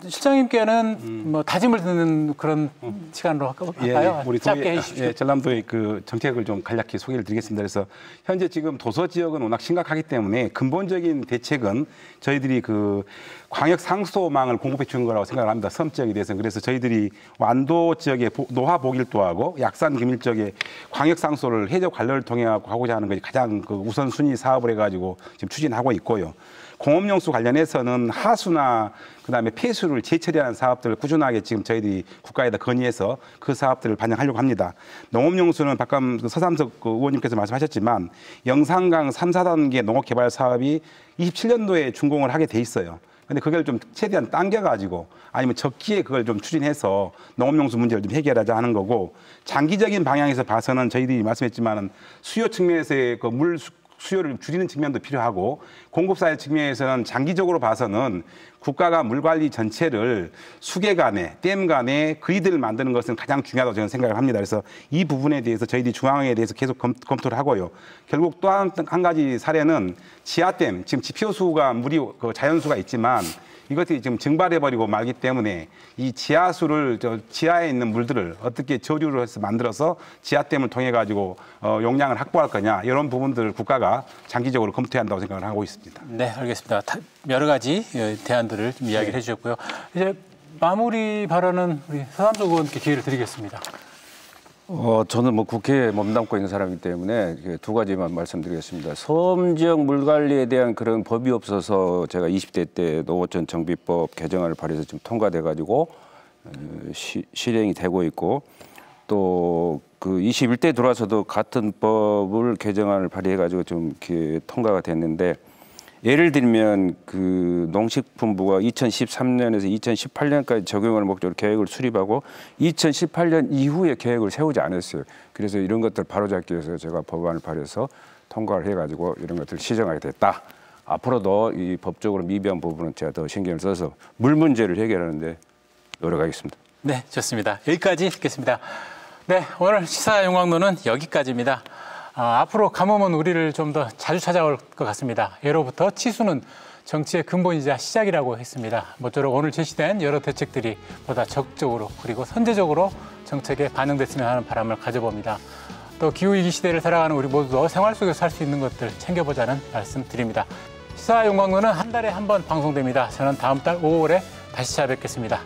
실장님께는 뭐 다짐을 듣는 그런 시간으로 할까요? 우리 짧게 해주십시오. 전남도의 그 정책을 좀 간략히 소개를 드리겠습니다. 그래서 현재 지금 도서 지역은 워낙 심각하기 때문에 근본적인 대책은 저희들이 그 광역 상수도망을 공급해 주는 거라고 생각을 합니다. 섬 지역에 대해서는. 그래서 저희들이 완도 지역의 노화 보길도하고 약산 금일 지역의 광역 상수도를 해적 관련을 통해 하고자 하는 것이 가장 그 우선순위 사업을 해가지고 지금 추진하고 있고요. 공업용수 관련해서는 하수나 그다음에 폐수를 재처리하는 사업들을 꾸준하게 지금 저희들이 국가에다 건의해서 그 사업들을 반영하려고 합니다. 농업용수는 방금 서삼석 의원님께서 말씀하셨지만 영산강 3, 4단계 농업개발 사업이 27년도에 준공을 하게 돼 있어요. 근데 그걸 좀 최대한 당겨가지고 아니면 적기에 그걸 좀 추진해서 농업용수 문제를 좀 해결하자 하는 거고 장기적인 방향에서 봐서는 저희들이 말씀했지만은 수요 측면에서의 그 물 수요를 줄이는 측면도 필요하고 공급사의 측면에서는 장기적으로 봐서는 국가가 물관리 전체를 수계 간에 댐 간에 그리드를 만드는 것은 가장 중요하다고 저는 생각을 합니다. 그래서 이 부분에 대해서 저희들이 중앙에 대해서 계속 검토를 하고요. 결국 또 한 가지 사례는 지하댐, 지금 지표수가 물이 그 자연수가 있지만 이것들이 지금 증발해버리고 말기 때문에 이 지하수를 지하에 있는 물들을 어떻게 저류로 해서 만들어서 지하댐을 통해 가지고 용량을 확보할 거냐 이런 부분들을 국가가 장기적으로 검토해야 한다고 생각을 하고 있습니다. 네, 알겠습니다. 여러 가지 대안들을 좀 이야기를 해주셨고요. 이제 마무리 발언은 우리 서삼석 의원께 기회를 드리겠습니다. 저는 뭐 국회에 몸담고 있는 사람이기 때문에 두 가지만 말씀드리겠습니다. 섬 지역 물 관리에 대한 그런 법이 없어서 제가 20대 때 농어촌 정비법 개정안을 발의해서 지금 통과돼 가지고 실행이 되고 있고 또 그 21대 들어와서도 같은 법을 개정안을 발의해 가지고 좀 이렇게 통과가 됐는데 예를 들면 그 농식품부가 2013년에서 2018년까지 적용을 목적으로 계획을 수립하고 2018년 이후에 계획을 세우지 않았어요. 그래서 이런 것들 바로잡기 위해서 제가 법안을 발의해서 통과를 해가지고 이런 것들을 시정하게 됐다. 앞으로도 이 법적으로 미비한 부분은 제가 더 신경을 써서 물 문제를 해결하는데 노력하겠습니다. 네, 좋습니다. 여기까지 듣겠습니다. 네, 오늘 시사용광로는 여기까지입니다. 앞으로 가뭄은 우리를 좀 더 자주 찾아올 것 같습니다. 예로부터 치수는 정치의 근본이자 시작이라고 했습니다. 모쪼록 오늘 제시된 여러 대책들이 보다 적극적으로 그리고 선제적으로 정책에 반영됐으면 하는 바람을 가져봅니다. 또 기후위기 시대를 살아가는 우리 모두도 생활 속에서 살 수 있는 것들 챙겨보자는 말씀 드립니다. 시사용광로는 한 달에 한 번 방송됩니다. 저는 다음 달 5월에 다시 찾아뵙겠습니다.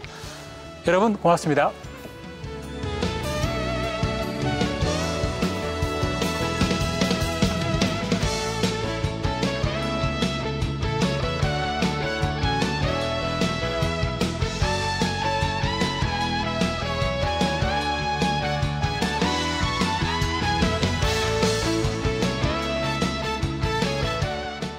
여러분 고맙습니다.